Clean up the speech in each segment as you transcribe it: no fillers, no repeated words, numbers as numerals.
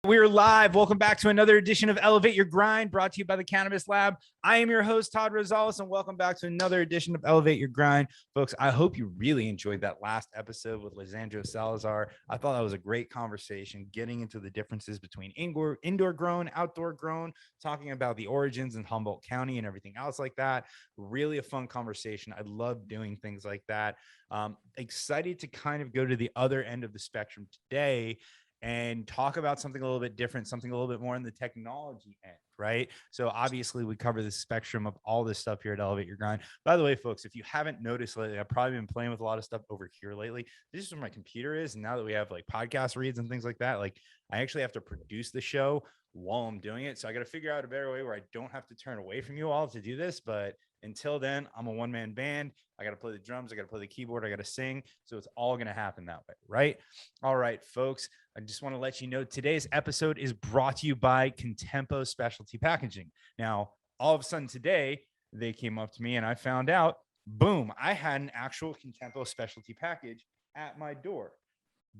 We're live. Welcome back to another edition of Elevate Your Grind, brought to you by the Cannabis Lab. I am your host, Todd Rosales, and welcome back to another edition of Elevate Your Grind. Folks, I hope you really enjoyed that last episode with Lisandro Salazar. I thought that was a great conversation, getting into the differences between indoor grown, outdoor grown, talking about the origins in Humboldt County and everything else like that. Really a fun conversation. I love doing things like that. Excited to kind of go to the other end of the spectrum today and talk about something a little bit different, something a little bit more in the technology end, right? So obviously we cover the spectrum of all this stuff here at Elevate Your Grind. By the way, folks, if you haven't noticed lately, I've probably been playing with a lot of stuff over here lately. This is where my computer is. And now that we have like podcast reads and things like that, like I actually have to produce the show while I'm doing it. So I got to figure out a better way where I don't have to turn away from you all to do this. But until then, I'm a one-man band. I got to play the drums. I got to play the keyboard. I got to sing. So it's all going to happen that way, right? All right, folks. I just want to let you know today's episode is brought to you by Contempo Specialty Packaging. Now, all of a sudden today, they came up to me and I found out, boom, I had an actual Contempo Specialty package at my door.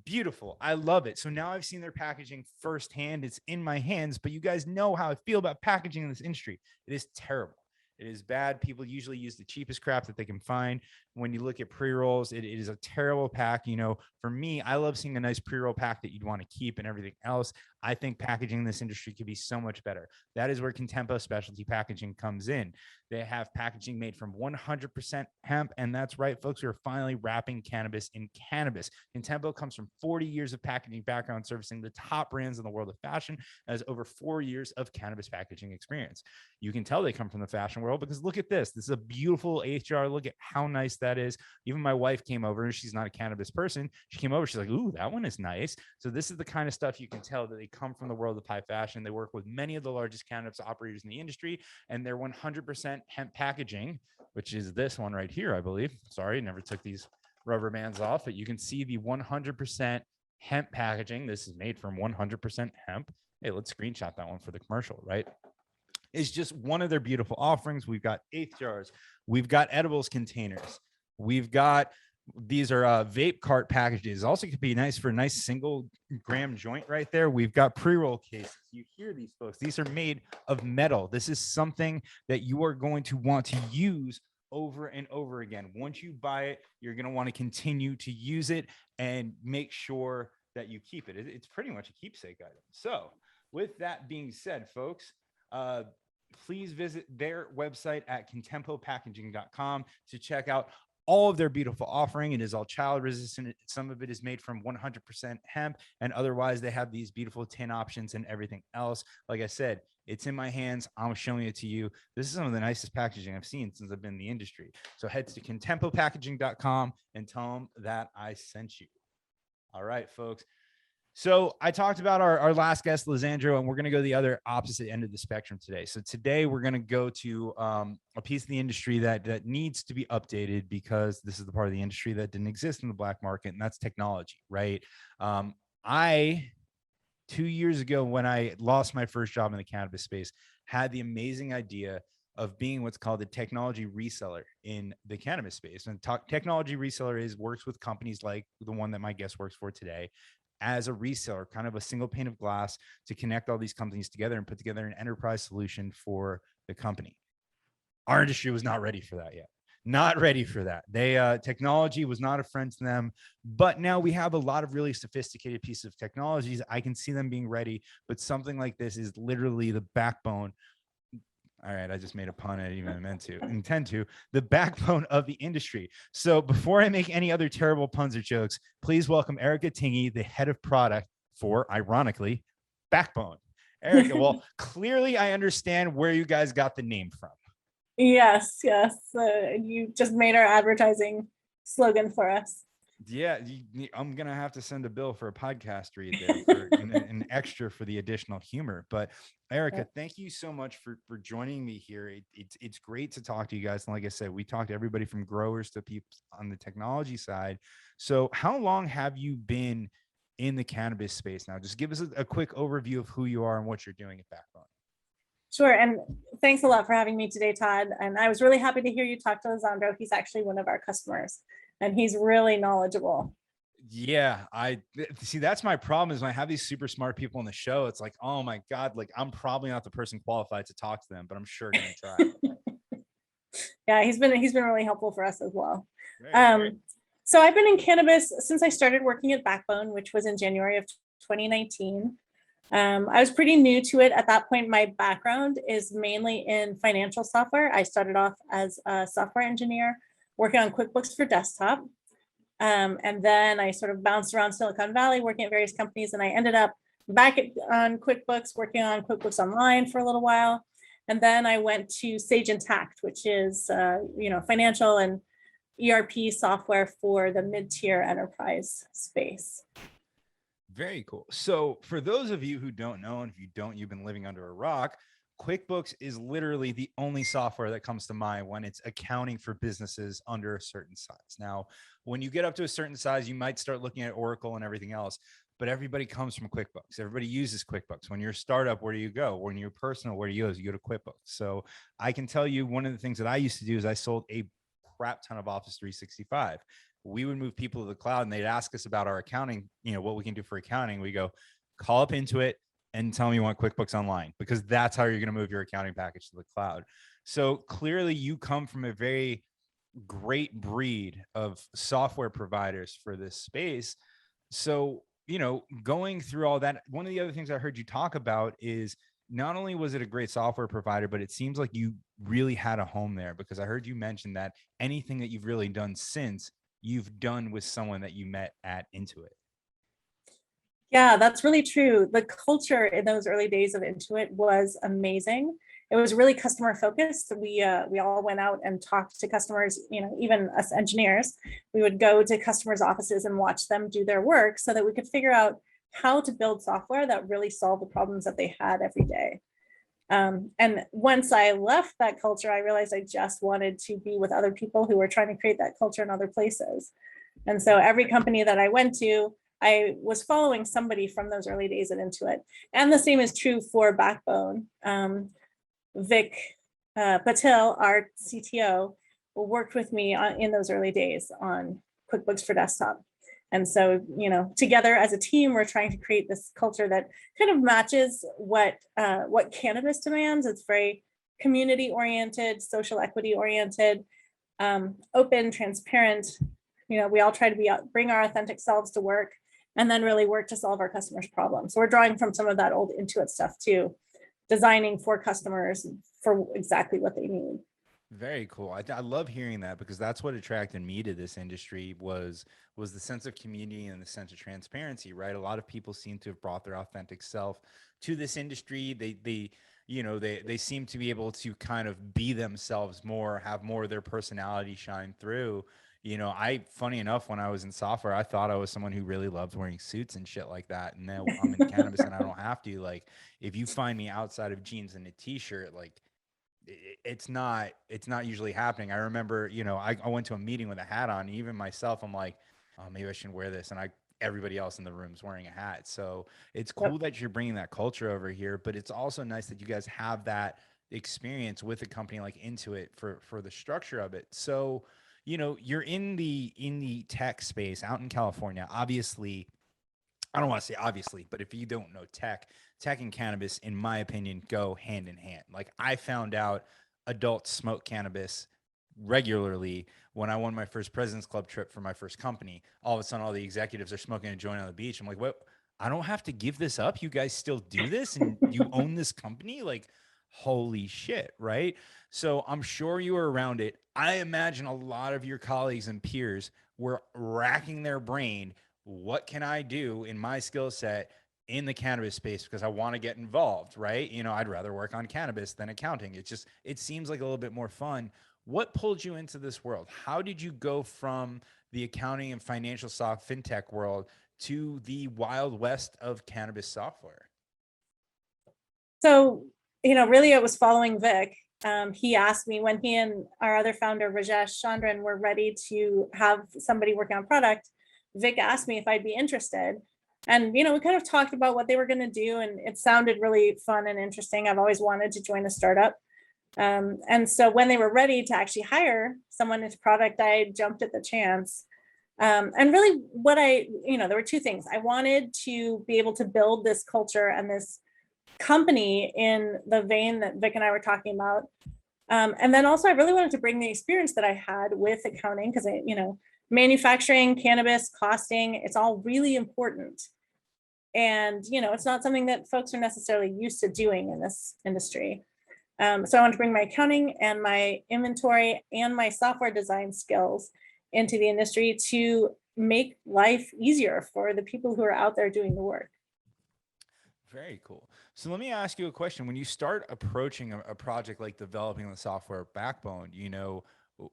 Beautiful. I love it. So now I've seen their packaging firsthand. It's in my hands, but you guys know how I feel about packaging in this industry. It is terrible. It is bad. People usually use the cheapest crap that they can find. When you look at pre-rolls, it is a terrible pack. You know, for me, I love seeing a nice pre-roll pack that you'd want to keep and everything else. I think packaging in this industry could be so much better. That is where Contempo Specialty Packaging comes in. They have packaging made from 100% hemp. And that's right, folks, we're finally wrapping cannabis in cannabis. Contempo comes from 40 years of packaging background, servicing the top brands in the world of fashion, has over 4 years of cannabis packaging experience. You can tell they come from the fashion world because look at this. This is a beautiful HR. Look at how nice that is. Even my wife came over. She's not a cannabis person. She came over. She's like, ooh, that one is nice. So this is the kind of stuff you can tell that they come from the world of high fashion. They work with many of the largest cannabis operators in the industry, and they're 100% hemp packaging, which is this one right here, I believe. Sorry, never took these rubber bands off, but you can see the 100% hemp packaging. This is made from 100% hemp. Hey, let's screenshot that one for the commercial, right? It's just one of their beautiful offerings. We've got eighth jars. We've got edibles containers. We've got, these are vape cart packages. Also could be nice for a nice single gram joint right there. We've got pre-roll cases. You hear these folks. These are made of metal. This is something that you are going to want to use over and over again. Once you buy it, you're going to want to continue to use it and make sure that you keep it. It's pretty much a keepsake item. So with that being said, folks, please visit their website at contempopackaging.com to check out all of their beautiful offering. It is all child resistant. Some of it is made from 100% hemp, and otherwise they have these beautiful tin options and everything else. Like I said, it's in my hands. I'm showing it to you. This is some of the nicest packaging I've seen since I've been in the industry. So head to contempopackaging.com and tell them that I sent you. All right, folks. So I talked about our last guest, Lisandro, and we're going to go to the other opposite end of the spectrum today. So today we're going to go to a piece of the industry that needs to be updated because this is the part of the industry that didn't exist in the black market, and that's technology, right? 2 years ago, when I lost my first job in the cannabis space, had the amazing idea of being what's called a technology reseller in the cannabis space. And technology reseller works with companies like the one that my guest works for today, as a reseller, kind of a single pane of glass to connect all these companies together and put together an enterprise solution for the company. Our industry was not ready for that yet. Not ready for that. Technology was not a friend to them, but now we have a lot of really sophisticated pieces of technologies. I can see them being ready, but something like this is literally the backbone. All right, I just made a pun I didn't even intend to. The backbone of the industry. So before I make any other terrible puns or jokes, please welcome Erika Tingey, the head of product for, ironically, Backbone. Erika, well, clearly I understand where you guys got the name from. Yes. You just made our advertising slogan for us. Yeah, I'm going to have to send a bill for a podcast read there for an extra for the additional humor. But Erika, thank you so much for joining me here. It's great to talk to you guys. And like I said, we talked to everybody from growers to people on the technology side. So how long have you been in the cannabis space now? Just give us a quick overview of who you are and what you're doing at Backbone. Sure. And thanks a lot for having me today, Todd. And I was really happy to hear you talk to Lisandro. He's actually one of our customers and he's really knowledgeable. Yeah, I see. That's my problem is when I have these super smart people on the show, it's like, oh my God, like I'm probably not the person qualified to talk to them, but I'm sure going to try. Yeah, he's been really helpful for us as well. Very good. So I've been in cannabis since I started working at Backbone, which was in January of 2019. I was pretty new to it at that point. My background is mainly in financial software. I started off as a software engineer working on QuickBooks for desktop. And then I sort of bounced around Silicon Valley working at various companies, and I ended up back on QuickBooks, working on QuickBooks Online for a little while. And then I went to Sage Intacct, which is financial and ERP software for the mid-tier enterprise space. Very cool. So for those of you who don't know, and if you don't, you've been living under a rock, QuickBooks is literally the only software that comes to mind when it's accounting for businesses under a certain size. Now, when you get up to a certain size, you might start looking at Oracle and everything else, but everybody comes from QuickBooks. Everybody uses QuickBooks. When you're a startup, where do you go? When you're personal, where do you go? You go to QuickBooks. So I can tell you one of the things that I used to do is I sold a crap ton of Office 365. We would move people to the cloud and they'd ask us about our accounting, what we can do for accounting. We go, call up Intuit and tell me you want QuickBooks Online, because that's how you're going to move your accounting package to the cloud. So clearly you come from a very great breed of software providers for this space. So, going through all that, one of the other things I heard you talk about is not only was it a great software provider, but it seems like you really had a home there, because I heard you mention that anything that you've really done since, you've done with someone that you met at Intuit. Yeah, that's really true. The culture in those early days of Intuit was amazing. It was really customer focused. We all went out and talked to customers, even us engineers. We would go to customers' offices and watch them do their work so that we could figure out how to build software that really solved the problems that they had every day. And once I left that culture, I realized I just wanted to be with other people who were trying to create that culture in other places. And so every company that I went to, I was following somebody from those early days at Intuit. And the same is true for Backbone. Vic Patil, our CTO, worked with me in those early days on QuickBooks for Desktop. And so, together as a team, we're trying to create this culture that kind of matches what cannabis demands. It's very community oriented, social equity oriented, open, transparent. We all try to bring our authentic selves to work, and then really work to solve our customers' problems. So we're drawing from some of that old Intuit stuff too, designing for customers for exactly what they need. Very cool. I love hearing that, because that's what attracted me to this industry was the sense of community and the sense of transparency, right? A lot of people seem to have brought their authentic self to this industry. They seem to be able to kind of be themselves more, have more of their personality shine through. Funny enough, when I was in software, I thought I was someone who really loved wearing suits and shit like that. And now I'm in cannabis and I don't have to. Like, if you find me outside of jeans and a t-shirt, like, it's not usually happening. I remember, I went to a meeting with a hat on. Even myself, I'm like, oh, maybe I shouldn't wear this. And everybody else in the room is wearing a hat. So it's cool that you're bringing that culture over here, but it's also nice that you guys have that experience with a company like Intuit for the structure of it. So, you're in the tech space out in California. Obviously, I don't want to say obviously, but if you don't know tech and cannabis, in my opinion, go hand in hand. Like, I found out adults smoke cannabis regularly when I won my first President's Club trip for my first company. All of a sudden, all the executives are smoking a joint on the beach. I'm like, what? I don't have to give this up. You guys still do this and you own this company? Like, holy shit, right? So I'm sure you were around it. I imagine a lot of your colleagues and peers were racking their brain. What can I do in my skill set in the cannabis space, because I want to get involved, right? I'd rather work on cannabis than accounting. It seems like a little bit more fun. What pulled you into this world? How did you go from the accounting and financial fintech world to the wild west of cannabis software? So, really it was following Vic. He asked me when he and our other founder, Rajesh Chandran, were ready to have somebody working on product. Vic asked me if I'd be interested. And, we kind of talked about what they were going to do, and it sounded really fun and interesting. I've always wanted to join a startup. And so when they were ready to actually hire someone into product, I jumped at the chance. And really what there were two things. I wanted to be able to build this culture and this company in the vein that Vic and I were talking about. And then also I really wanted to bring the experience that I had with accounting, because manufacturing, cannabis, costing, it's all really important. And, it's not something that folks are necessarily used to doing in this industry. So I want to bring my accounting and my inventory and my software design skills into the industry to make life easier for the people who are out there doing the work. Very cool. So let me ask you a question. When you start approaching a project like developing the software backbone,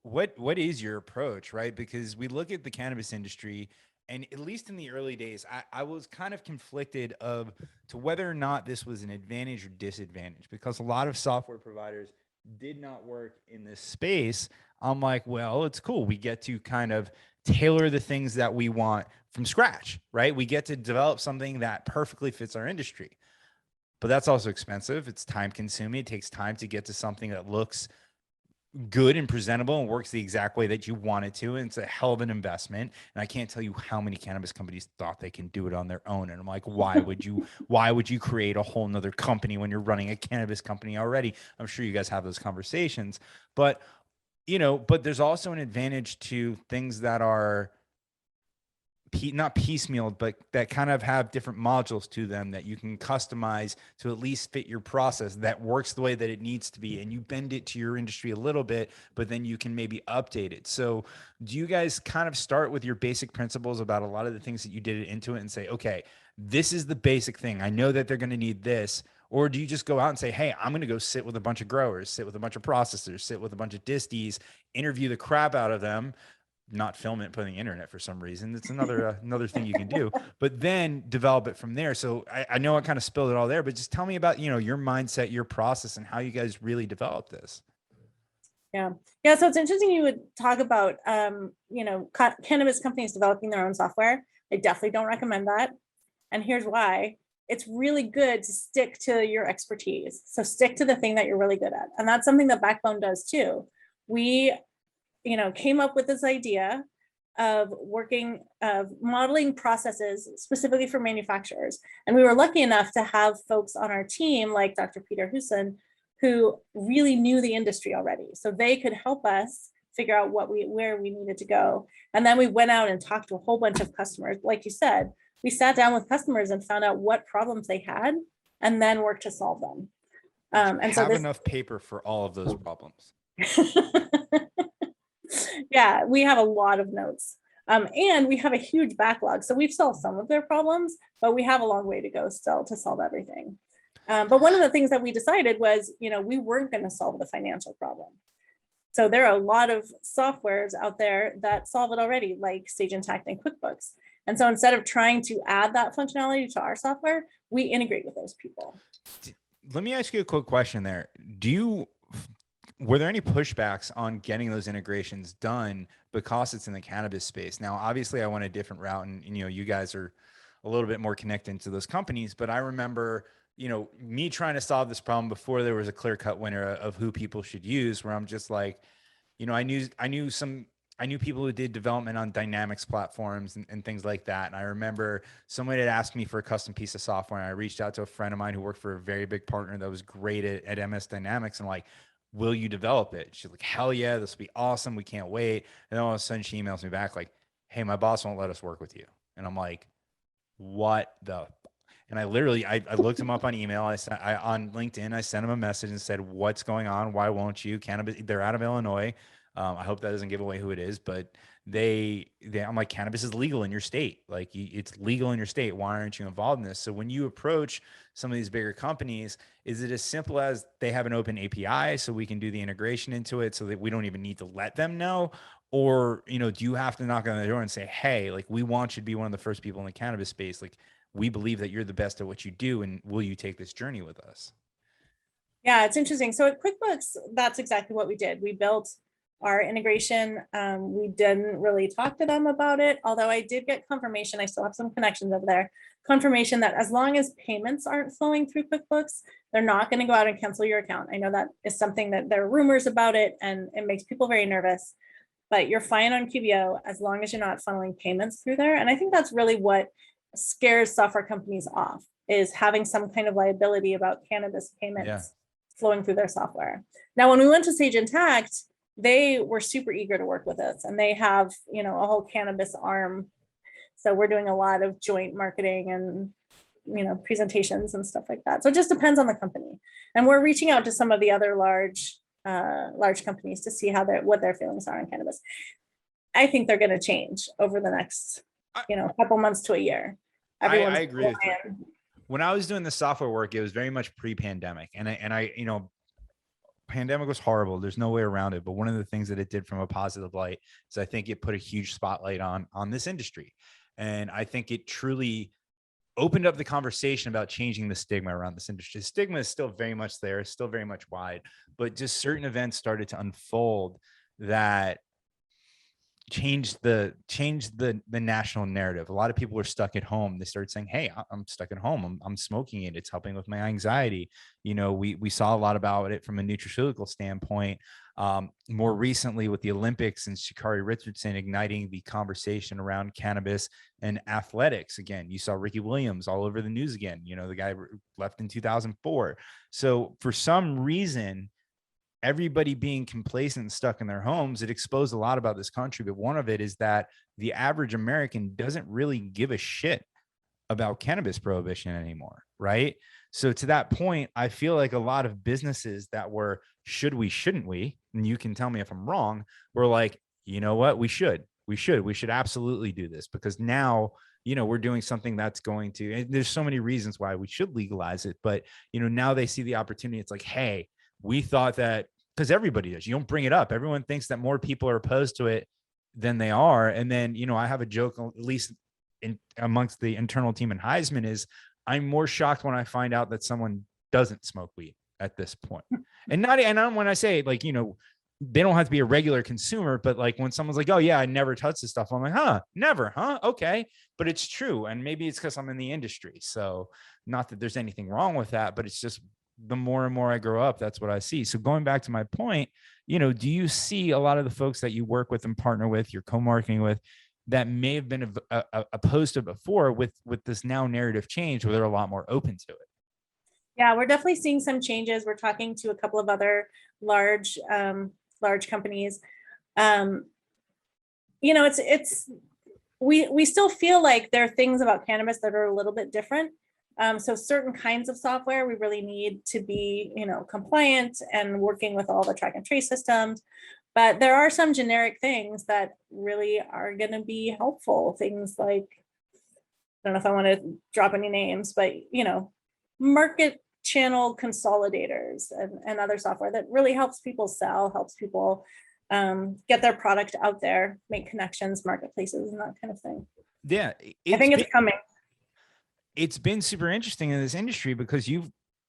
what is your approach, right? Because we look at the cannabis industry, and at least in the early days, I was kind of conflicted to whether or not this was an advantage or disadvantage, because a lot of software providers did not work in this space. I'm like, well, it's cool. We get to kind of tailor the things that we want from scratch, right? We get to develop something that perfectly fits our industry. But that's also expensive. It's time consuming. It takes time to get to something that looks good and presentable and works the exact way that you want it to. And it's a hell of an investment. And I can't tell you how many cannabis companies thought they can do it on their own. And I'm like, why would you create a whole nother company when you're running a cannabis company already? I'm sure you guys have those conversations, but there's also an advantage to things that are not piecemeal, but that kind of have different modules to them that you can customize to at least fit your process that works the way that it needs to be. And you bend it to your industry a little bit, but then you can maybe update it. So do you guys kind of start with your basic principles about a lot of the things that you did into it and say, okay, this is the basic thing. I know that they're going to need this. Or do you just go out and say, hey, I'm going to go sit with a bunch of growers, sit with a bunch of processors, sit with a bunch of disties, interview the crap out of them, not film it, put it on the internet for some reason. It's another thing you can do, but then develop it from there. So I know I kind of spilled it all there, but just tell me about, your mindset, your process, and how you guys really developed this. Yeah. So it's interesting you would talk about, cannabis companies developing their own software. I definitely don't recommend that. And here's why. It's really good to stick to your expertise. So stick to the thing that you're really good at. And that's something that Backbone does too. We came up with this idea of modeling processes specifically for manufacturers. And we were lucky enough to have folks on our team like Dr. Peter Huson, who really knew the industry already. So they could help us figure out where we needed to go. And then we went out and talked to a whole bunch of customers. Like you said, we sat down with customers and found out what problems they had and then worked to solve them. And so enough paper for all of those problems. Yeah, we have a lot of notes. And we have a huge backlog. So we've solved some of their problems, but we have a long way to go still to solve everything. But one of the things that we decided was, we weren't going to solve the financial problem. So there are a lot of softwares out there that solve it already, like Sage Intacct and QuickBooks. And so instead of trying to add that functionality to our software, we integrate with those people. Let me ask you a quick question there. Were there any pushbacks on getting those integrations done because it's in the cannabis space? Now, obviously I went a different route, and you guys are a little bit more connected to those companies, but I remember, me trying to solve this problem before there was a clear-cut winner of who people should use, where I'm just like, I knew people who did development on Dynamics platforms and things like that. And I remember someone had asked me for a custom piece of software, and I reached out to a friend of mine who worked for a very big partner that was great at MS Dynamics, and like, will you develop it? She's like, hell yeah, this will be awesome. We can't wait. And then all of a sudden she emails me back like, hey, my boss won't let us work with you. And I'm like, what the? And I literally, I looked him up on email. On LinkedIn, I sent him a message and said, what's going on? Why won't you? Cannabis, they're out of Illinois. I hope that doesn't give away who it is, but I'm like, cannabis is legal in your state. Like, it's legal in your state. Why aren't you involved in this? So when you approach some of these bigger companies, is it as simple as they have an open API so we can do the integration into it so that we don't even need to let them know? Or, do you have to knock on the door and say, hey, like, we want you to be one of the first people in the cannabis space. Like, we believe that you're the best at what you do, and will you take this journey with us? Yeah, it's interesting. So at QuickBooks, that's exactly what we did. We built our integration. We didn't really talk to them about it, although I did get confirmation. I still have some connections over there. Confirmation that as long as payments aren't flowing through QuickBooks, they're not going to go out and cancel your account. I know that is something that there are rumors about it, and it makes people very nervous. but you're fine on QBO as long as you're not funneling payments through there. And I think that's really what scares software companies off, is having some kind of liability about cannabis payments flowing through their software. Now, when we went to Sage Intacct, they were super eager to work with us, and they have, a whole cannabis arm. So we're doing a lot of joint marketing and, presentations and stuff like that. So it just depends on the company. And we're reaching out to some of the other large companies to see what their feelings are on cannabis. I think they're going to change over the next, couple months to a year. I agree with you. When I was doing the software work, it was very much pre-pandemic, and I, pandemic was horrible. There's no way around it. But one of the things that it did from a positive light is I think it put a huge spotlight on this industry. And I think it truly opened up the conversation about changing the stigma around this industry. The stigma is still very much there, still very much wide, but just certain events started to unfold that changed the national narrative. A lot of people were stuck at home. They started saying, hey, I'm stuck at home. I'm smoking it. It's helping with my anxiety. We saw a lot about it from a nutraceutical standpoint. More recently with the Olympics and Sha'Carri Richardson igniting the conversation around cannabis and athletics. Again, you saw Ricky Williams all over the news again. The guy left in 2004. So for some reason, everybody being complacent and stuck in their homes, it exposed a lot about this country. But one of it is that the average American doesn't really give a shit about cannabis prohibition anymore, right? So to that point, I feel like a lot of businesses that were, should we, shouldn't we? And you can tell me if I'm wrong, we're like, you know what? We should absolutely do this, because now, we're doing something that's going to, and there's so many reasons why we should legalize it. But, now they see the opportunity. It's like, hey, we thought that, because everybody does, you don't bring it up. Everyone thinks that more people are opposed to it than they are. And then, I have a joke, at least amongst the internal team in Heisman, is I'm more shocked when I find out that someone doesn't smoke weed at this point. And when I say, like, they don't have to be a regular consumer, but like when someone's like, oh yeah, I never touch this stuff. I'm like, never, okay. But it's true. And maybe it's because I'm in the industry. So not that there's anything wrong with that, but it's just, the more and more I grow up, that's what I see. So going back to my point, do you see a lot of the folks that you work with and partner with, you're co-marketing with, that may have been opposed to before, with this now narrative change where they're a lot more open to it? Yeah, we're definitely seeing some changes. We're talking to a couple of other large companies. We still feel like there are things about cannabis that are a little bit different. So certain kinds of software, we really need to be, compliant and working with all the track and trace systems. But there are some generic things that really are going to be helpful. Things like, I don't know if I want to drop any names, but, market channel consolidators and other software that really helps people sell, helps people get their product out there, make connections, marketplaces, and that kind of thing. Yeah. I think it's coming. It's been super interesting in this industry, because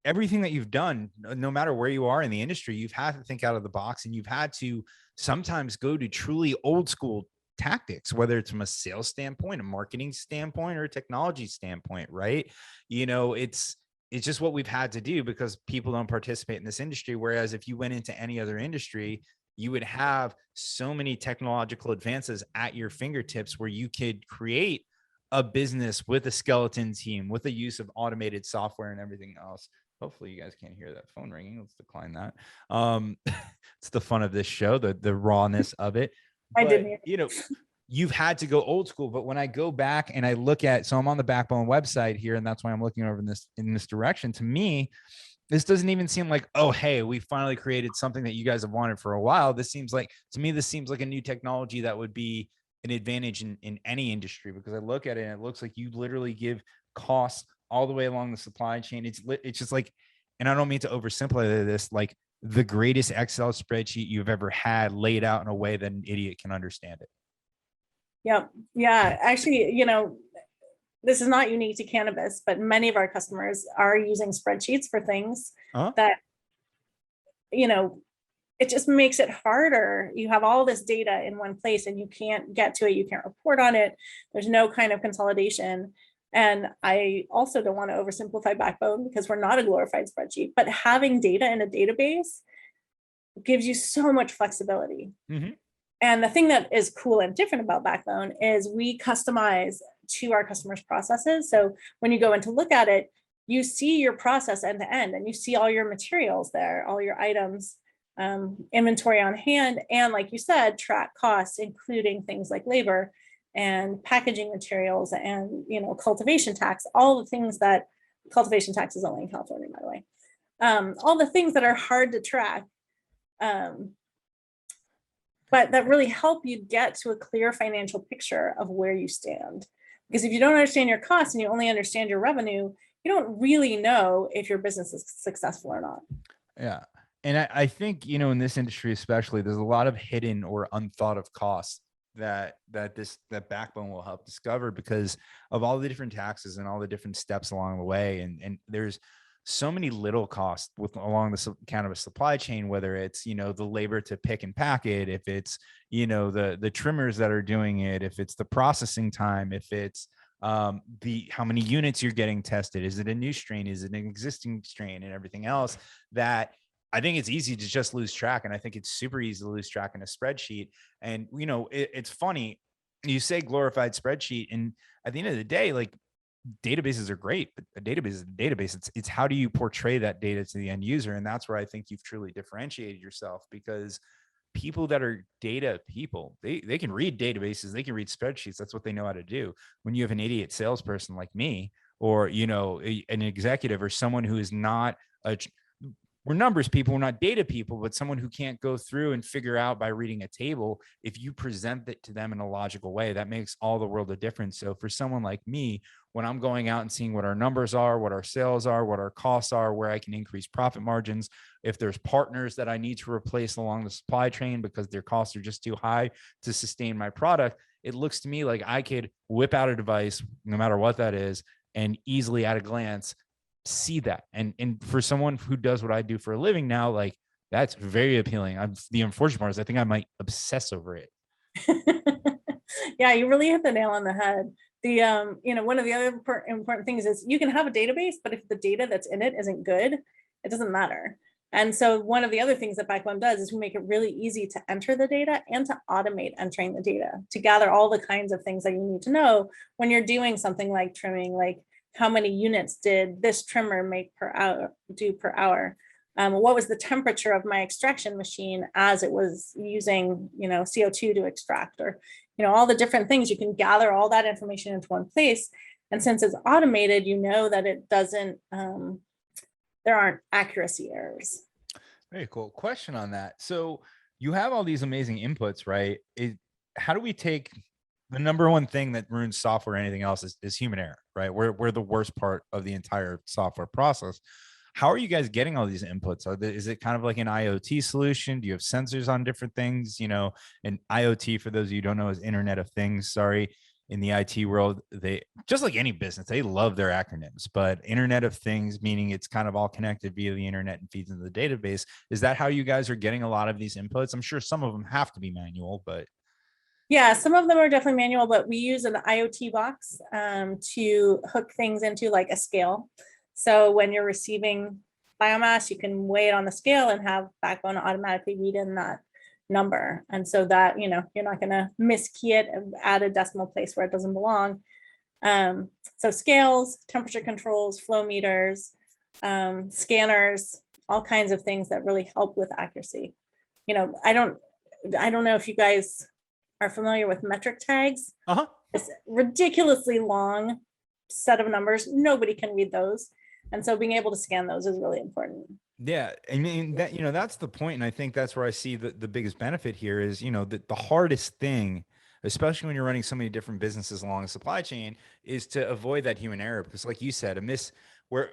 everything that you've done, no matter where you are in the industry, you've had to think out of the box, and you've had to sometimes go to truly old school tactics, whether it's from a sales standpoint, a marketing standpoint, or a technology standpoint, right? It's just what we've had to do, because people don't participate in this industry. Whereas if you went into any other industry, you would have so many technological advances at your fingertips where you could create a business with a skeleton team, with the use of automated software and everything else. Hopefully you guys can't hear that phone ringing. Let's decline that. It's the fun of this show, the rawness of it. But, I didn't. You've had to go old school. But when I go back and I look at, so I'm on the Backbone website here, and that's why I'm looking over in this direction. To me, this doesn't even seem like, oh, hey, we finally created something that you guys have wanted for a while. This seems like a new technology that would be an advantage in any industry, because I look at it and it looks like you literally give costs all the way along the supply chain. It's just like, and I don't mean to oversimplify this, like the greatest Excel spreadsheet you've ever had laid out in a way that an idiot can understand it. Yep. Yeah. Actually, this is not unique to cannabis, but many of our customers are using spreadsheets for things that, it just makes it harder. You have all this data in one place and you can't get to it. You can't report on it. There's no kind of consolidation. And I also don't want to oversimplify Backbone, because we're not a glorified spreadsheet, but having data in a database gives you so much flexibility. Mm-hmm. And the thing that is cool and different about Backbone is we customize to our customers' processes. So when you go in to look at it, you see your process end to end, and you see all your materials there, all your items, inventory on hand, and like you said, track costs, including things like labor and packaging materials and, cultivation tax, all the things that cultivation tax is only in California, by the way. All the things that are hard to track, but that really help you get to a clear financial picture of where you stand. Because if you don't understand your costs and you only understand your revenue, you don't really know if your business is successful or not. Yeah. And I think, in this industry, especially, there's a lot of hidden or unthought of costs that Backbone will help discover because of all the different taxes and all the different steps along the way. And there's so many little costs along the cannabis supply chain, whether it's, the labor to pick and pack it, if it's, the trimmers that are doing it, if it's the processing time, if it's how many units you're getting tested, is it a new strain, is it an existing strain, and everything else that I think it's easy to just lose track. And I think it's super easy to lose track in a spreadsheet. And, it's funny, you say glorified spreadsheet, and at the end of the day, like, databases are great, but a database is a database. It's how do you portray that data to the end user? And that's where I think you've truly differentiated yourself, because people that are data people, they can read databases, they can read spreadsheets. That's what they know how to do. When you have an idiot salesperson like me, or, an executive or someone who is not we're numbers people, we're not data people, but someone who can't go through and figure out by reading a table, if you present it to them in a logical way, that makes all the world of difference. So for someone like me, when I'm going out and seeing what our numbers are, what our sales are, what our costs are, where I can increase profit margins, if there's partners that I need to replace along the supply chain because their costs are just too high to sustain my product, it looks to me like I could whip out a device, no matter what that is, and easily at a glance see that. And for someone who does what I do for a living now, like, that's very appealing. The unfortunate part is I think I might obsess over it. Yeah, you really hit the nail on the head. One of the other important things is you can have a database, but if the data that's in it isn't good, it doesn't matter. And so one of the other things that Backbone does is we make it really easy to enter the data and to automate entering the data, to gather all the kinds of things that you need to know when you're doing something like trimming, like how many units did this trimmer do per hour? What was the temperature of my extraction machine as it was using, CO2 to extract, or, all the different things. You can gather all that information into one place. And since it's automated, that it doesn't, there aren't accuracy errors. Very cool. Question on that. So you have all these amazing inputs, right? How do we take the number one thing that ruins software or anything else is human error, right? We're the worst part of the entire software process. How are you guys getting all these inputs? Is it kind of like an IoT solution? Do you have sensors on different things? And IoT, for those of you who don't know, is Internet of Things. Sorry. In the IT world, they, just like any business, they love their acronyms, but Internet of Things, meaning it's kind of all connected via the internet and feeds into the database. Is that how you guys are getting a lot of these inputs? I'm sure some of them have to be manual, but yeah, some of them are definitely manual, but we use an IoT box to hook things into, like a scale. So when you're receiving biomass, you can weigh it on the scale and have Backbone automatically read in that number. And so that, you're not going to miskey it and add a decimal place where it doesn't belong. So scales, temperature controls, flow meters, scanners, all kinds of things that really help with accuracy. I don't know if you guys are familiar with metric tags. It's ridiculously long set of numbers. Nobody can read those. And so being able to scan those is really important. Yeah. I mean, that, that's the point. And I think that's where I see the biggest benefit here is, the hardest thing, especially when you're running so many different businesses along the supply chain, is to avoid that human error. Because like you said, where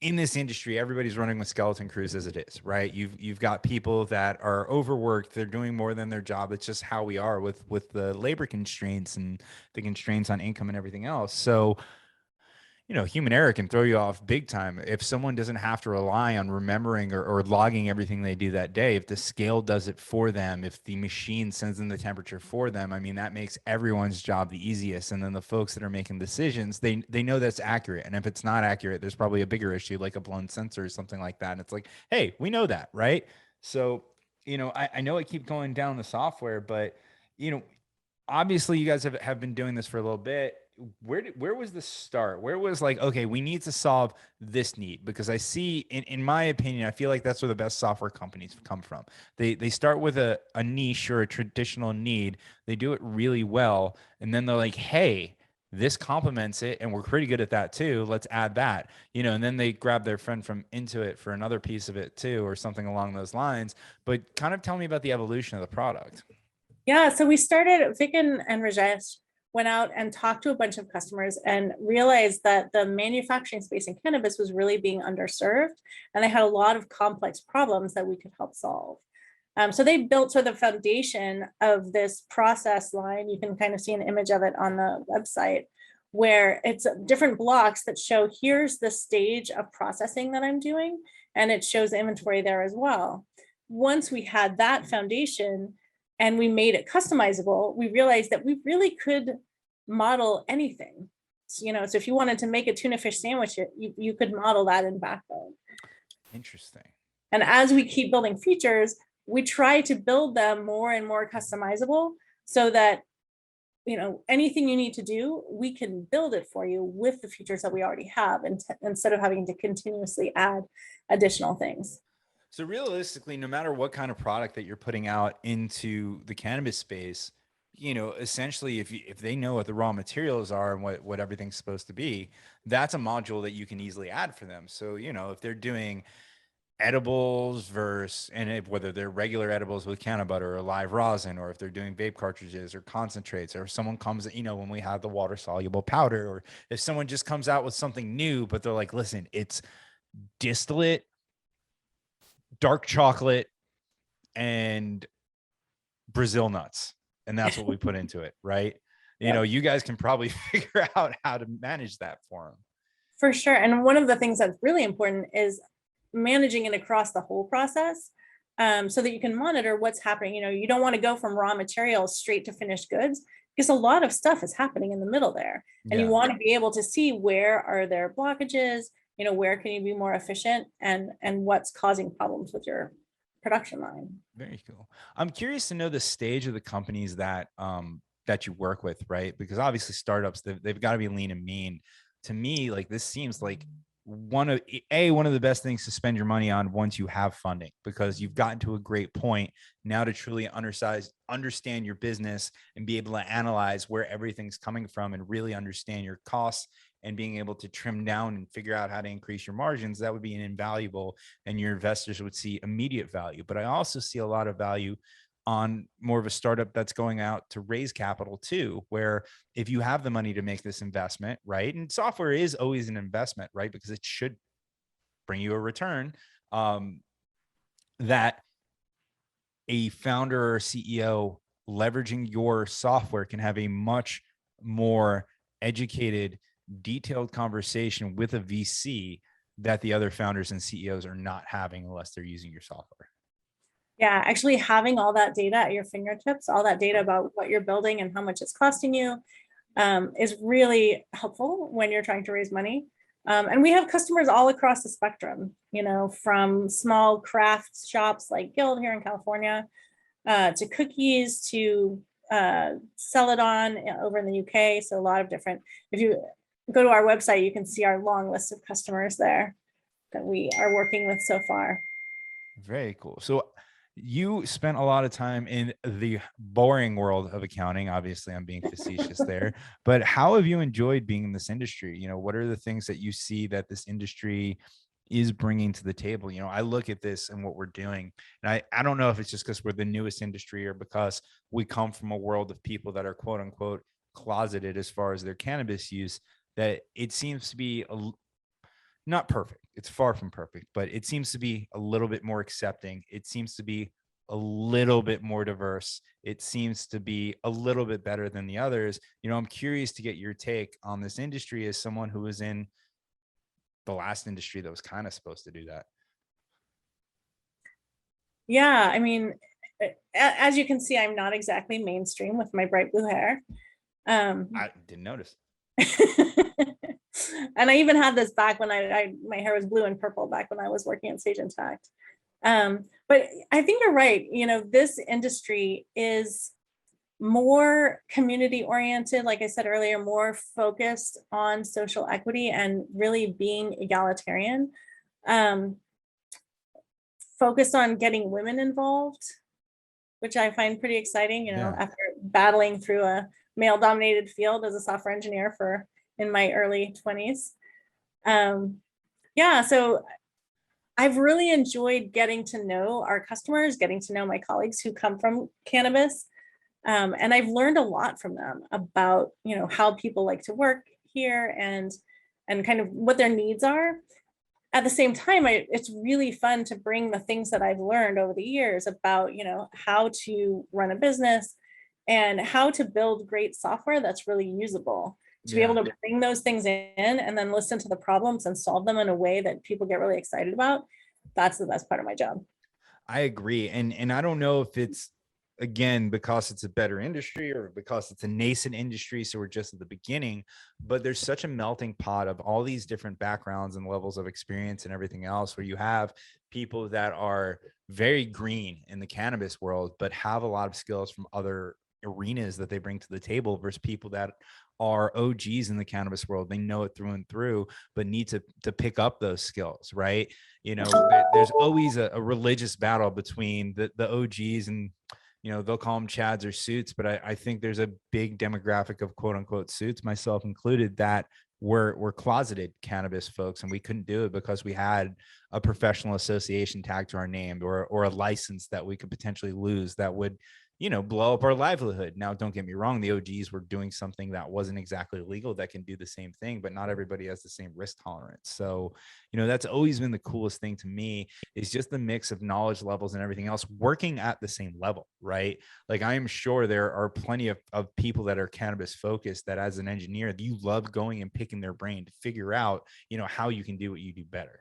in this industry, everybody's running with skeleton crews as it is, right? You've got people that are overworked. They're doing more than their job. It's just how we are with the labor constraints and the constraints on income and everything else. So, human error can throw you off big time. If someone doesn't have to rely on remembering or logging everything they do that day, if the scale does it for them, if the machine sends in the temperature for them, I mean, that makes everyone's job the easiest. And then the folks that are making decisions, they know that's accurate. And if it's not accurate, there's probably a bigger issue like a blown sensor or something like that. And it's like, hey, we know that, right? So I know I keep going down the software, but, you know, obviously you guys have been doing this for a little bit. Where was the start? Where was like, okay, we need to solve this need? Because I see, in my opinion, I feel like that's where the best software companies come from. They start with a niche or a traditional need. They do it really well. And then they're like, hey, this complements it. And we're pretty good at that too. Let's add that, and then they grab their friend from Intuit for another piece of it too, or something along those lines. But kind of tell me about the evolution of the product. Yeah, so we started, Vic and Rajesh went out and talked to a bunch of customers and realized that the manufacturing space in cannabis was really being underserved. And they had a lot of complex problems that we could help solve. So they built sort of the foundation of this process line. You can kind of see an image of it on the website, where it's different blocks that show here's the stage of processing that I'm doing, and it shows inventory there as well. Once we had that foundation and we made it customizable, we realized that we really could model anything. So if you wanted to make a tuna fish sandwich, you could model that in Backbone. Interesting. And as we keep building features, we try to build them more and more customizable so that, anything you need to do, we can build it for you with the features that we already have, and instead of having to continuously add additional things. So realistically, no matter what kind of product that you're putting out into the cannabis space, essentially if they know what the raw materials are and what everything's supposed to be, that's a module that you can easily add for them. So, if they're doing edibles whether they're regular edibles with canna butter or live rosin, or if they're doing vape cartridges or concentrates, or if someone comes, when we have the water soluble powder, or if someone just comes out with something new, but they're like, listen, it's distillate, dark chocolate, and Brazil nuts, and that's what we put into it, right? You guys can probably figure out how to manage that for them. For sure. And one of the things that's really important is managing it across the whole process, so that you can monitor what's happening. You don't want to go from raw materials straight to finished goods, because a lot of stuff is happening in the middle there. And you want to be able to see where are there blockages, where can you be more efficient, and what's causing problems with your production line. Very cool. I'm curious to know the stage of the companies that you work with, right? Because obviously startups, they've got to be lean and mean. To me, like, this seems like one of the best things to spend your money on once you have funding, because you've gotten to a great point now to truly understand your business and be able to analyze where everything's coming from and really understand your costs, and being able to trim down and figure out how to increase your margins. That would be an invaluable, and your investors would see immediate value. But I also see a lot of value on more of a startup that's going out to raise capital too, where if you have the money to make this investment, right? And software is always an investment, right? Because it should bring you a return, that a founder or CEO leveraging your software can have a much more educated, detailed conversation with a VC that the other founders and CEOs are not having unless they're using your software. Yeah, actually having all that data at your fingertips, all that data about what you're building and how much it's costing you, is really helpful when you're trying to raise money. And we have customers all across the spectrum, from small craft shops like Guild here in California, to cookies, to Celadon over in the UK. So a lot of different, if you go to our website, you can see our long list of customers there that we are working with so far. Very cool. So you spent a lot of time in the boring world of accounting. Obviously, I'm being facetious there, but how have you enjoyed being in this industry? What are the things that you see that this industry is bringing to the table? I look at this and what we're doing, and I don't know if it's just because we're the newest industry or because we come from a world of people that are quote unquote closeted as far as their cannabis use, that it seems to be not perfect. It's far from perfect, but it seems to be a little bit more accepting. It seems to be a little bit more diverse. It seems to be a little bit better than the others. I'm curious to get your take on this industry as someone who was in the last industry that was kind of supposed to do that. Yeah, I mean, as you can see, I'm not exactly mainstream with my bright blue hair. I didn't notice. And I even had this back when my hair was blue and purple back when I was working at Sage Intacct. But I think you're right. This industry is more community oriented, like I said earlier, more focused on social equity and really being egalitarian, um, focused on getting women involved, which I find pretty exciting, Yeah. after battling through a male dominated field as a software engineer in my early 20s. Yeah, so I've really enjoyed getting to know our customers, getting to know my colleagues who come from cannabis. And I've learned a lot from them about, how people like to work here and kind of what their needs are. At the same time, it's really fun to bring the things that I've learned over the years about, how to run a business and how to build great software that's really usable. To be able to bring those things in and then listen to the problems and solve them in a way that people get really excited about. That's the best part of my job. I agree. And I don't know if it's, again, because it's a better industry or because it's a nascent industry, so we're just at the beginning, but there's such a melting pot of all these different backgrounds and levels of experience and everything else, where you have people that are very green in the cannabis world, but have a lot of skills from other arenas that they bring to the table, versus people that are OGs in the cannabis world. They know it through and through, but need to pick up those skills, right? There's always a religious battle between the OGs and, they'll call them Chads or suits, but I think there's a big demographic of quote unquote suits, myself included, that were closeted cannabis folks, and we couldn't do it because we had a professional association tagged to our name, or a license that we could potentially lose that would, blow up our livelihood. Now, don't get me wrong, the OGs were doing something that wasn't exactly legal that can do the same thing, but not everybody has the same risk tolerance. So, that's always been the coolest thing to me, is just the mix of knowledge levels and everything else working at the same level, right? Like, I am sure there are plenty of people that are cannabis focused that, as an engineer, you love going and picking their brain to figure out, how you can do what you do better.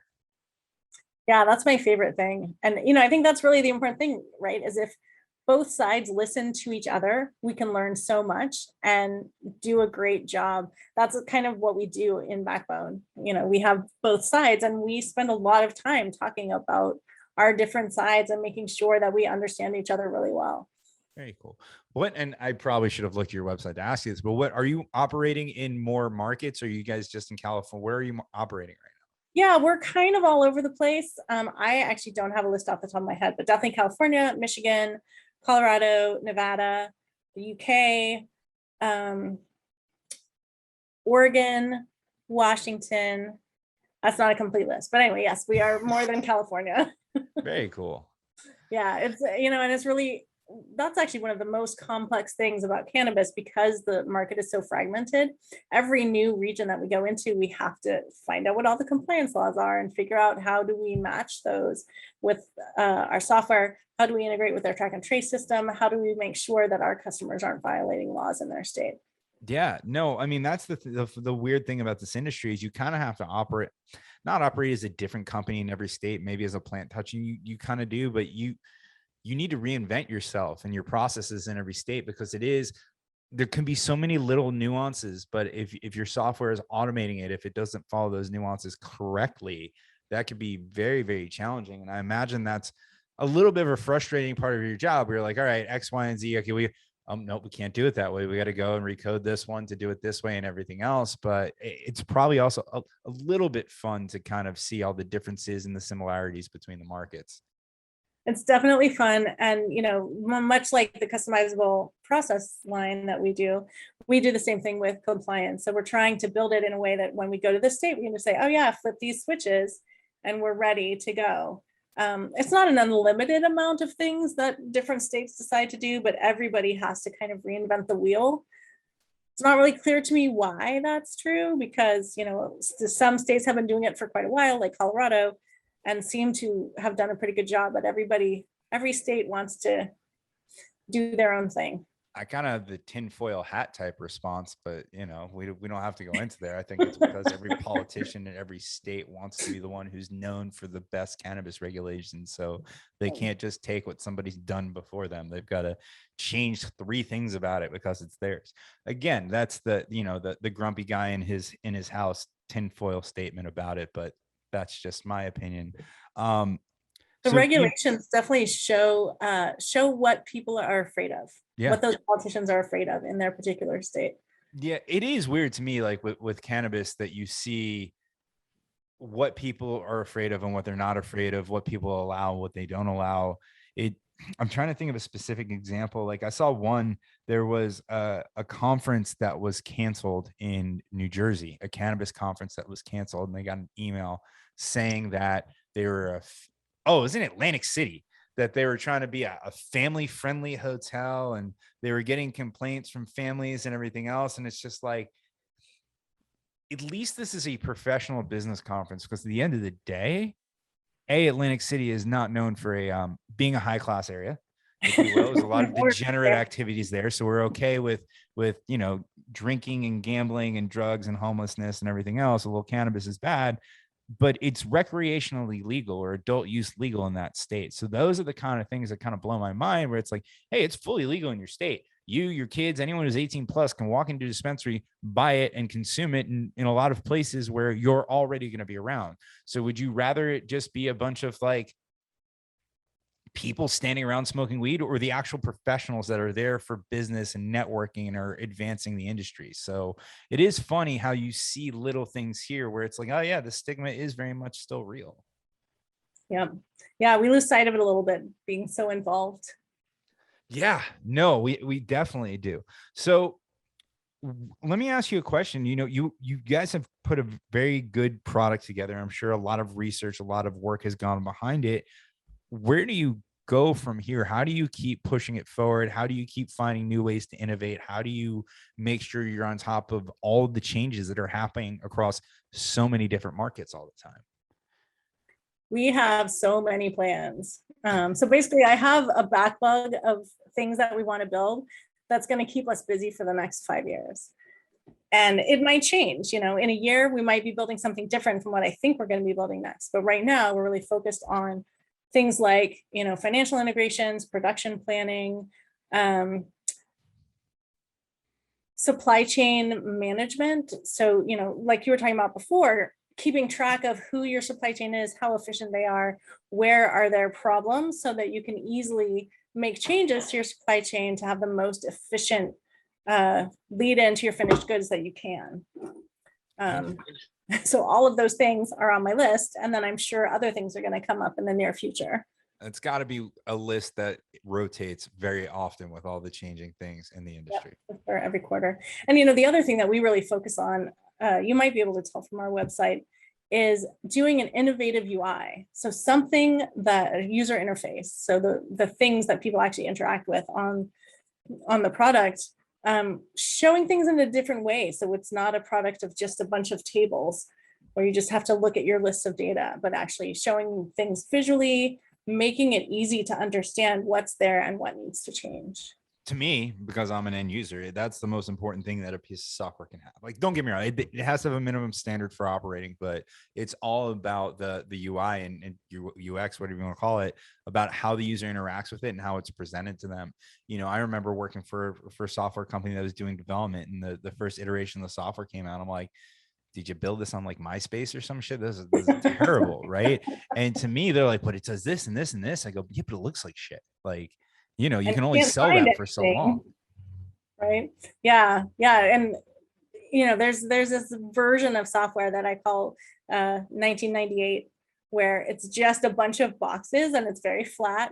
Yeah, that's my favorite thing. And, I think that's really the important thing, right? Is if both sides listen to each other, we can learn so much and do a great job. That's kind of what we do in Backbone. We have both sides and we spend a lot of time talking about our different sides and making sure that we understand each other really well. Very cool. And I probably should have looked at your website to ask you this, but what are you operating in more markets? Or are you guys just in California? Where are you operating right Yeah, we're kind of all over the place. I actually don't have a list off the top of my head, but definitely California, Michigan, Colorado, Nevada, the UK, Oregon, Washington. That's not a complete list, but anyway, yes, we are more than California. now? Very cool. Yeah, it's, and it's really, that's actually one of the most complex things about cannabis, because the market is so fragmented. Every new region that we go into, we have to find out what all the compliance laws are and figure out how do we match those with our software. How do we integrate with their track and trace system? How do we make sure that our customers aren't violating laws in their state? Yeah, no, I mean, that's the weird thing about this industry, is you kind of have to not operate as a different company in every state, maybe as a plant touching, you kind of do, but you need to reinvent yourself and your processes in every state, because there can be so many little nuances, but if your software is automating it, if it doesn't follow those nuances correctly, that could be very, very challenging. And I imagine that's a little bit of a frustrating part of your job, where you're like, all right, X, Y, and Z. Okay, nope, we can't do it that way. We got to go and recode this one to do it this way and everything else. But it's probably also a little bit fun to kind of see all the differences and the similarities between the markets. It's definitely fun. And, much like the customizable process line that we do the same thing with compliance. So we're trying to build it in a way that when we go to the state, we can just say, oh yeah, flip these switches and we're ready to go. It's not an unlimited amount of things that different states decide to do, but everybody has to kind of reinvent the wheel. It's not really clear to me why that's true, because, some states have been doing it for quite a while, like Colorado, and seem to have done a pretty good job, but every state wants to do their own thing. I kind of have the tinfoil hat type response, but we don't have to go into there. I think it's because every politician in every state wants to be the one who's known for the best cannabis regulations. So they can't just take what somebody's done before them. They've got to change 3 things about it because it's theirs. Again, that's the grumpy guy in his house tinfoil statement about it, but that's just my opinion. The So regulations definitely show what people are afraid of, yeah. what those politicians are afraid of in their particular state. Yeah, it is weird to me, like with cannabis, that you see what people are afraid of and what they're not afraid of, what people allow, what they don't allow. It I'm trying to think of a specific example. Like I saw one, there was a conference that was canceled in New Jersey, a cannabis conference that was canceled, and they got an email saying that they were oh, it was in Atlantic City, that they were trying to be a family friendly hotel, and they were getting complaints from families and everything else. And it's just like, at least this is a professional business conference, because at the end of the day, Atlantic City is not known for being a high class area, if you will. There's a lot of degenerate activities there, so we're okay with drinking and gambling and drugs and homelessness and everything else. Although cannabis is bad, but it's recreationally legal or adult use legal in that state. So those are the kind of things that kind of blow my mind, where it's like, hey, it's fully legal in your state. You, your kids, anyone who's 18 plus can walk into a dispensary, buy it, and consume it in a lot of places where you're already going to be around. So would you rather it just be a bunch of like people standing around smoking weed, or the actual professionals that are there for business and networking and are advancing the industry? So it is funny how you see little things here where it's like, oh yeah, the stigma is very much still real. Yeah, we lose sight of it a little bit being so involved. Yeah, no, we definitely do. So let me ask you a question. You guys have put a very good product together. I'm sure a lot of research, a lot of work has gone behind it. Where do you go from here? How do you keep pushing it forward? How do you keep finding new ways to innovate? How do you make sure you're on top of all of the changes that are happening across so many different markets all the time? We have so many plans. So basically, I have a backlog of things that we want to build that's going to keep us busy for the next 5 years. And it might change, in a year, we might be building something different from what I think we're going to be building next. But right now, we're really focused on things like, financial integrations, production planning, supply chain management. So, like you were talking about before, keeping track of who your supply chain is, how efficient they are, where are their problems, so that you can easily make changes to your supply chain to have the most efficient lead into your finished goods that you can. So all of those things are on my list, and then I'm sure other things are going to come up in the near future. It's got to be a list that rotates very often with all the changing things in the industry. For every quarter. And the other thing that we really focus on, you might be able to tell from our website, is doing an innovative UI. So something that a user interface, so the things that people actually interact with on the product, showing things in a different way. So it's not a product of just a bunch of tables where you just have to look at your list of data, but actually showing things visually, making it easy to understand what's there and what needs to change. To me, because I'm an end user, that's the most important thing that a piece of software can have. Like, don't get me wrong, it has to have a minimum standard for operating, but it's all about the UI and UX, whatever you want to call it, about how the user interacts with it and how it's presented to them. I remember working for a software company that was doing development, and the first iteration of the software came out. I'm like, did you build this on like MySpace or some shit? This is terrible, right? And to me, they're like, but it does this and this and this. I go, yeah, but it looks like shit. Like, you can only sell that for so long. Right. Yeah. And there's this version of software that I call 1998, where it's just a bunch of boxes and it's very flat,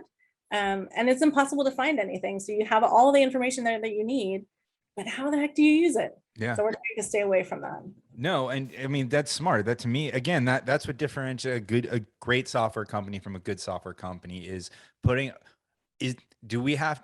and it's impossible to find anything. So you have all the information there that you need, but how the heck do you use it? Yeah. So we're trying to stay away from that. No, and I mean, that's smart. That, to me, again, that's what differentiates a great software company from a good software company, is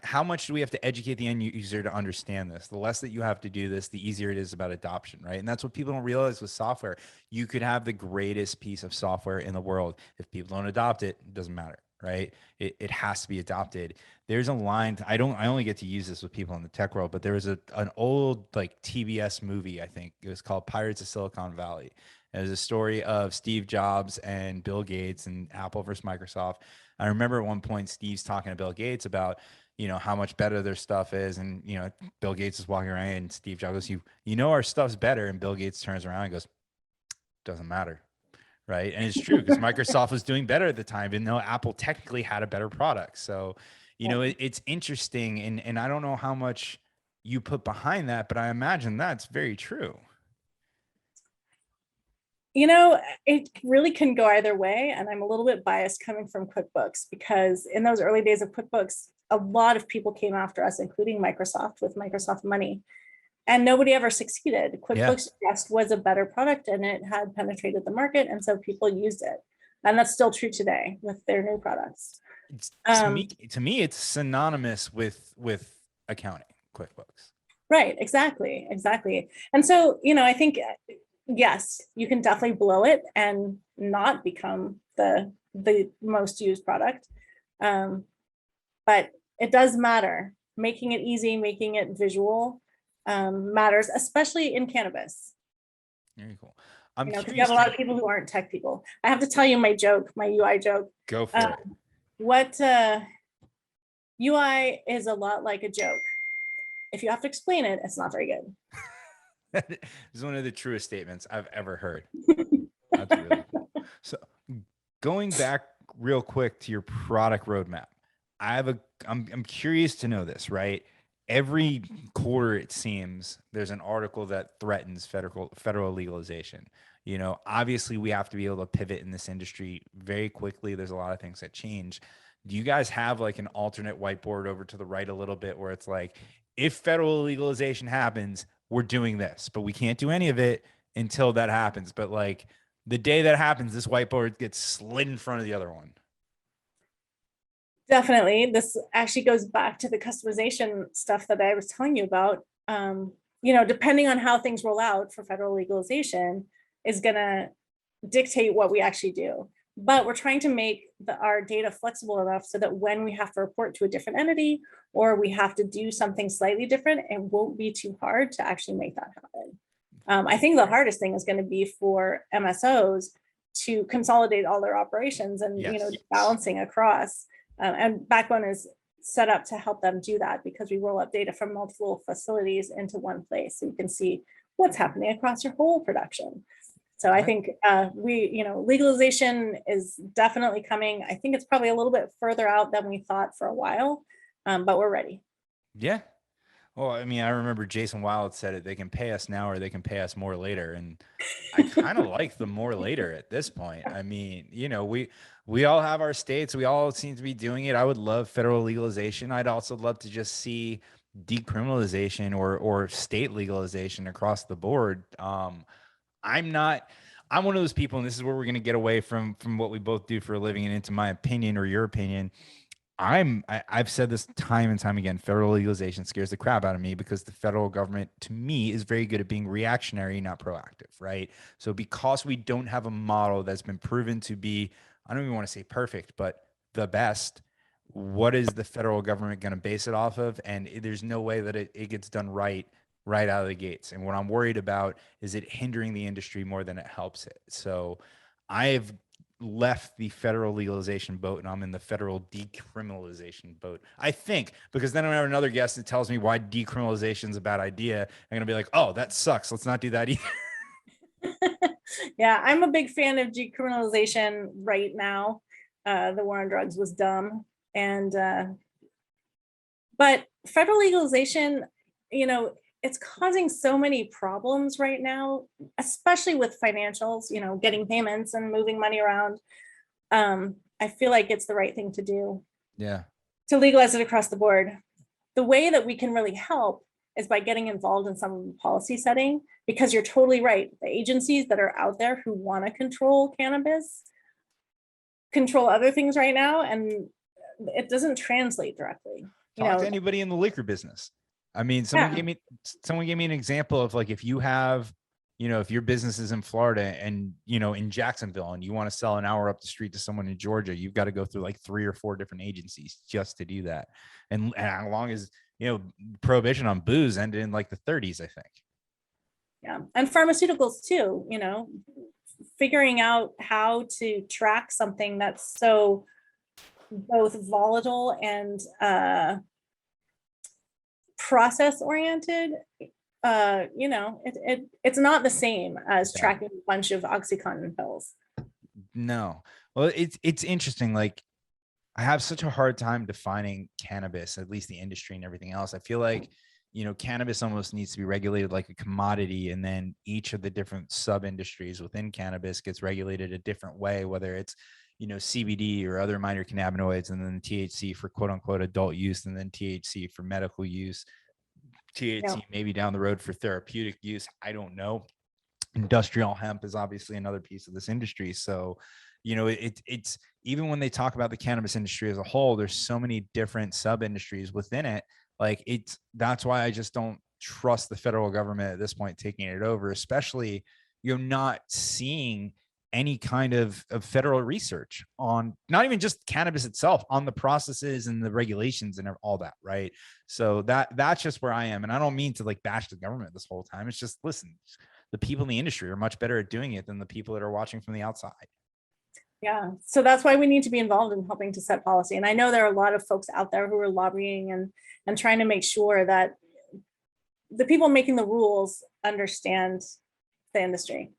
how much do we have to educate the end user to understand this? The less that you have to do this, the easier it is about adoption, right? And that's what people don't realize with software. You could have the greatest piece of software in the world. If people don't adopt it, it doesn't matter, right? It has to be adopted. There's a line, I only get to use this with people in the tech world, but there was an old like TBS movie, I think it was called Pirates of Silicon Valley. It was a story of Steve Jobs and Bill Gates and Apple versus Microsoft. I remember at one point, Steve's talking to Bill Gates about, how much better their stuff is. And, Bill Gates is walking around and Steve Jobs goes, our stuff's better. And Bill Gates turns around and goes, doesn't matter. right? And it's true because Microsoft was doing better at the time, even though Apple technically had a better product. So, it's interesting. And I don't know how much you put behind that, but I imagine that's very true. It really can go either way. And I'm a little bit biased coming from QuickBooks, because in those early days of QuickBooks, a lot of people came after us, including Microsoft, with Microsoft Money. And nobody ever succeeded. Yeah. QuickBooks just was a better product, and it had penetrated the market. And so people used it. And that's still true today with their new products. To me, it's synonymous with accounting, QuickBooks. Right, exactly. And so, I think, yes, you can definitely blow it and not become the most used product. But it does matter. Making it easy, making it visual matters, especially in cannabis. Very cool. Because you have a lot of people who aren't tech people. I have to tell you my UI joke. Go for it. What UI is a lot like a joke. If you have to explain it, it's not very good. That is one of the truest statements I've ever heard. That's really cool. So going back real quick to your product roadmap, I'm curious to know this, right? Every quarter, it seems there's an article that threatens federal legalization. Obviously we have to be able to pivot in this industry very quickly. There's a lot of things that change. Do you guys have like an alternate whiteboard over to the right a little bit where it's like, if federal legalization happens, we're doing this, but we can't do any of it until that happens. But like the day that happens, this whiteboard gets slid in front of the other one. Definitely. This actually goes back to the customization stuff that I was telling you about. Depending on how things roll out for federal legalization is going to dictate what we actually do. But we're trying to make our data flexible enough so that when we have to report to a different entity or we have to do something slightly different, it won't be too hard to actually make that happen. I think the hardest thing is going to be for MSOs to consolidate all their operations and balancing across. And Backbone is set up to help them do that because we roll up data from multiple facilities into one place, so you can see what's happening across your whole production. So I think legalization is definitely coming. I think it's probably a little bit further out than we thought for a while, but we're ready. Yeah. Well, I mean, I remember Jason Wild said it, they can pay us now or they can pay us more later. And I kind of like the more later at this point. I mean, we all have our states. We all seem to be doing it. I would love federal legalization. I'd also love to just see decriminalization or state legalization across the board. I'm one of those people, and this is where we're going to get away from what we both do for a living and into my opinion or your opinion. I've said this time and time again, federal legalization scares the crap out of me because the federal government, to me, is very good at being reactionary, not proactive, right? So because we don't have a model that's been proven to be, I don't even want to say perfect, but the best, what is the federal government going to base it off of? And there's no way that it gets done right out of the gates. And what I'm worried about is it hindering the industry more than it helps it. So I've left the federal legalization boat and I'm in the federal decriminalization boat, I think, because then I have another guest that tells me why decriminalization is a bad idea. I'm going to be like, oh, that sucks. Let's not do that either. Yeah, I'm a big fan of decriminalization right now. The war on drugs was dumb. And, but federal legalization, it's causing so many problems right now, especially with financials, getting payments and moving money around. I feel like it's the right thing to do. Yeah. To legalize it across the board. The way that we can really help is by getting involved in some policy setting, because you're totally right. The agencies that are out there who want to control cannabis control other things right now, and it doesn't translate directly. Talk to anybody in the liquor business. I mean, someone gave me an example of like, if you have, if your business is in Florida and, in Jacksonville and you want to sell an hour up the street to someone in Georgia, you've got to go through like 3 or 4 different agencies just to do that. And as long as, prohibition on booze ended in like the 30s, I think. Yeah. And pharmaceuticals too, figuring out how to track something that's so both volatile and, process oriented, it's not the same as tracking a bunch of OxyContin pills. No. Well, it's interesting. Like, I have such a hard time defining cannabis, at least the industry and everything else. I feel like, cannabis almost needs to be regulated like a commodity, and then each of the different sub industries within cannabis gets regulated a different way, whether it's, CBD or other minor cannabinoids, and then THC for quote unquote adult use, and then THC for medical use, Yeah. THC maybe down the road for therapeutic use. I don't know. Industrial hemp is obviously another piece of this industry. So, it's even when they talk about the cannabis industry as a whole, there's so many different sub industries within it. Like, that's why I just don't trust the federal government at this point taking it over, especially you're not seeing any kind of federal research on not even just cannabis itself, on the processes and the regulations and all that, right? So that's just where I am. And I don't mean to like bash the government this whole time. It's just, listen, the people in the industry are much better at doing it than the people that are watching from the outside. Yeah. So that's why we need to be involved in helping to set policy. And I know there are a lot of folks out there who are lobbying and trying to make sure that the people making the rules understand the industry.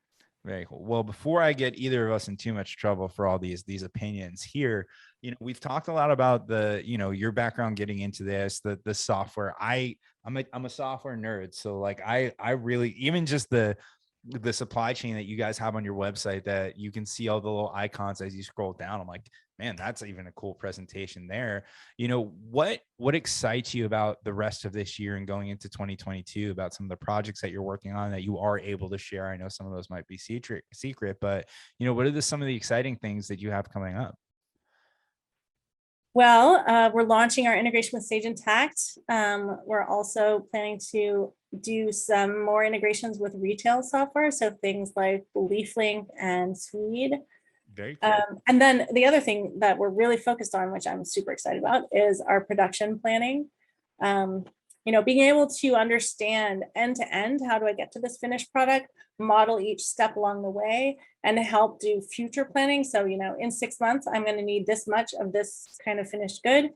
Very cool. Well, before I get either of us in too much trouble for all these opinions here, we've talked a lot about your background getting into this, the software. I'm a software nerd. So like, I really, even just the supply chain that you guys have on your website, that you can see all the little icons as you scroll down. I'm like, man, that's even a cool presentation there. What excites you about the rest of this year and going into 2022, about some of the projects that you're working on that you are able to share? I know some of those might be secret, but what are some of the exciting things that you have coming up? Well, we're launching our integration with Sage Intacct. We're also planning to do some more integrations with retail software. So things like LeafLink and Swede. Very cool. And then the other thing that we're really focused on, which I'm super excited about, is our production planning. Being able to understand end to end, how do I get to this finished product, model each step along the way, and help do future planning. So, in 6 months, I'm going to need this much of this kind of finished good.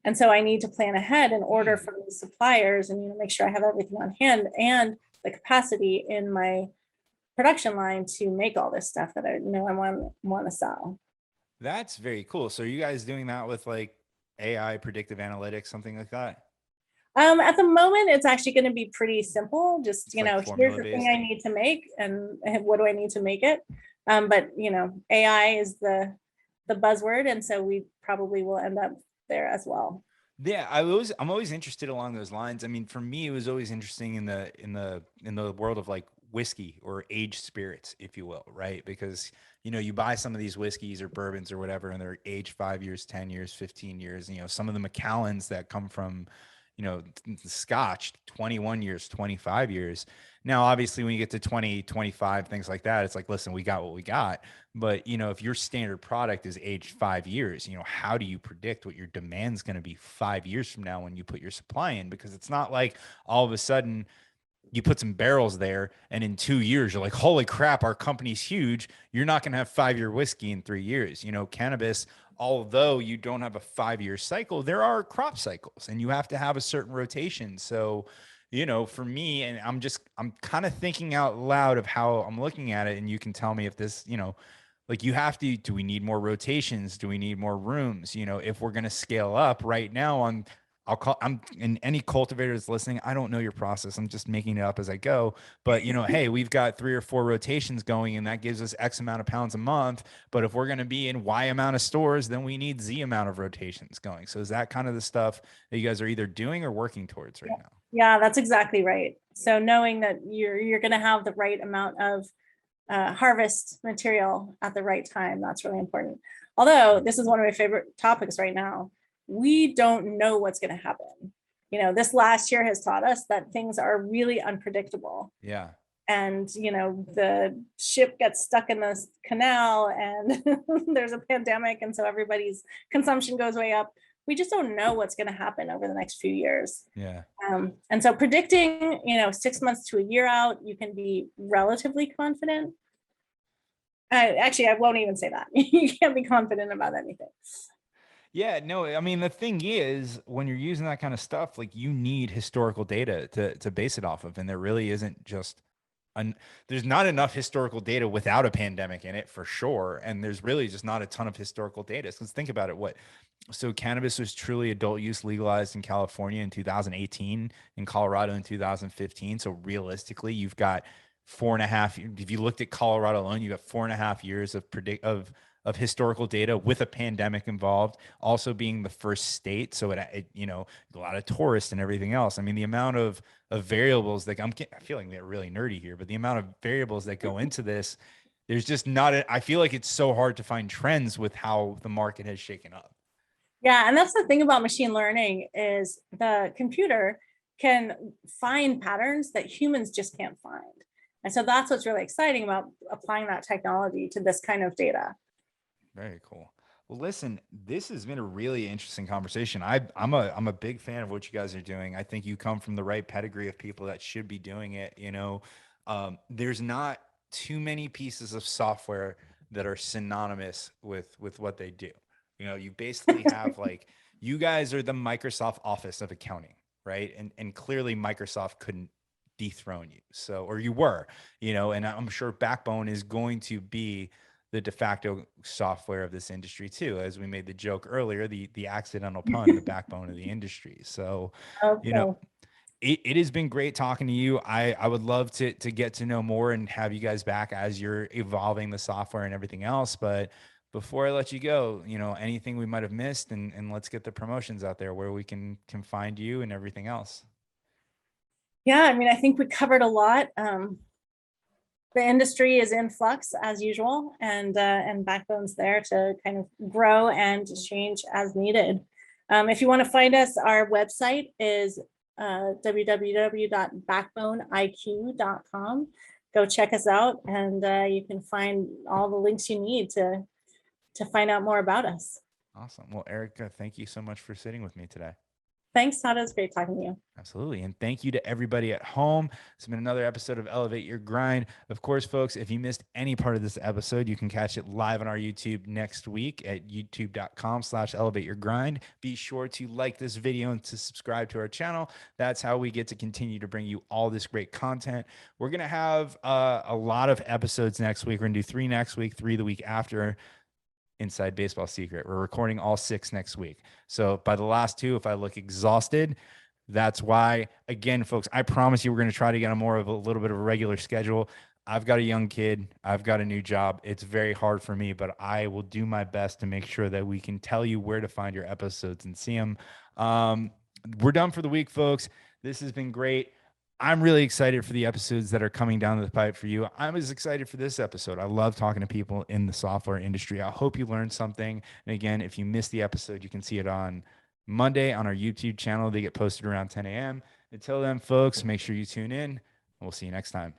And so I need to plan ahead and order from the suppliers and make sure I have everything on hand and the capacity in my production line to make all this stuff that I know I want to sell. That's very cool. So are you guys doing that with like AI, predictive analytics, something like that? At the moment, it's actually going to be pretty simple. Just, It's like here's the formula-based? thing I need to make and what do I need to make it? But, AI is the buzzword. And so we probably will end up there as well. Yeah, I'm always interested along those lines. I mean, for me, it was always interesting in the world of like whiskey or aged spirits, if you will, right? Because you buy some of these whiskeys or bourbons or whatever, and they're aged 5 years, 10 years, 15 years. Some of the Macallans that come from the Scotch, 21 years, 25 years. Now, obviously, when you get to 20, 25, things like that, it's like, listen, we got what we got. But, if your standard product is aged 5 years, how do you predict what your demand's going to be 5 years from now when you put your supply in? Because it's not like all of a sudden you put some barrels there and in 2 years you're like, holy crap, our company's huge. You're not going to have 5-year whiskey in 3 years. Cannabis, although you don't have a 5-year cycle, there are crop cycles and you have to have a certain rotation. So, for me, and I'm kind of thinking out loud of how I'm looking at it. And you can tell me if this, like do we need more rotations? Do we need more rooms? If we're going to scale up right now and any cultivator that's listening, I don't know your process. I'm just making it up as I go. But, hey, we've got 3 or 4 rotations going and that gives us X amount of pounds a month. But if we're going to be in Y amount of stores, then we need Z amount of rotations going. So is that kind of the stuff that you guys are either doing or working towards right now? Yeah, that's exactly right. So knowing that you're going to have the right amount of harvest material at the right time, that's really important. Although this is one of my favorite topics right now. We don't know what's going to happen. This last year has taught us that things are really unpredictable. Yeah. And, the ship gets stuck in the canal and there's a pandemic. And so everybody's consumption goes way up. We just don't know what's going to happen over the next few years. Yeah. And so predicting, 6 months to a year out, you can be relatively confident. Actually, I won't even say that. You can't be confident about anything. Yeah, no, I mean, the thing is, when you're using that kind of stuff, like you need historical data to base it off of. And there really isn't just there's not enough historical data without a pandemic in it for sure. And there's really just not a ton of historical data. So let's think about it. So cannabis was truly adult use legalized in California in 2018, in Colorado in 2015. So realistically, you've got 4.5. If you looked at Colorado alone, you got 4.5 years of historical data with a pandemic involved, also being the first state. So it a lot of tourists and everything else. I mean, the amount of variables that I'm feeling they're really nerdy here, but the amount of variables that go into this, there's just I feel like it's so hard to find trends with how the market has shaken up. Yeah, and that's the thing about machine learning is the computer can find patterns that humans just can't find. And so that's what's really exciting about applying that technology to this kind of data. Very cool. Well, listen, this has been a really interesting conversation. I'm a big fan of what you guys are doing. I think you come from the right pedigree of people that should be doing it. There's not too many pieces of software that are synonymous with what they do. You basically have like, you guys are the Microsoft Office of accounting, right? And clearly Microsoft couldn't dethrone you. So, or you were, and I'm sure Backbone is going to be the de facto software of this industry too, as we made the joke earlier, the accidental pun, the backbone of the industry. So, Okay. it has been great talking to you. I would love to get to know more and have you guys back as you're evolving the software and everything else. But before I let you go, anything we might have missed, and let's get the promotions out there where we can find you and everything else. Yeah, I mean, I think we covered a lot. The industry is in flux as usual, and Backbone's there to kind of grow and change as needed. If you want to find us, our website is www.backboneiq.com. Go check us out, and you can find all the links you need to find out more about us. Awesome. Well, Erika, thank you so much for sitting with me today. Thanks, Todd. It was great talking to you. Absolutely. And thank you to everybody at home. It's been another episode of Elevate Your Grind. Of course, folks, if you missed any part of this episode, you can catch it live on our YouTube next week at youtube.com/elevateyourgrind. Be sure to like this video and to subscribe to our channel. That's how we get to continue to bring you all this great content. We're going to have a lot of episodes next week. We're going to do 3 next week, 3 the week after. Inside Baseball Secret. We're recording all 6 next week. So by the last 2, if I look exhausted, that's why. Again, folks, I promise you we're going to try to get on more of a little bit of a regular schedule. I've got a young kid. I've got a new job. It's very hard for me, but I will do my best to make sure that we can tell you where to find your episodes and see them. We're done for the week, folks. This has been great. I'm really excited for the episodes that are coming down the pipe for you. I'm as excited for this episode. I love talking to people in the software industry. I hope you learned something. And again, if you missed the episode, you can see it on Monday on our YouTube channel. They get posted around 10 a.m. Until then, folks, make sure you tune in. We'll see you next time.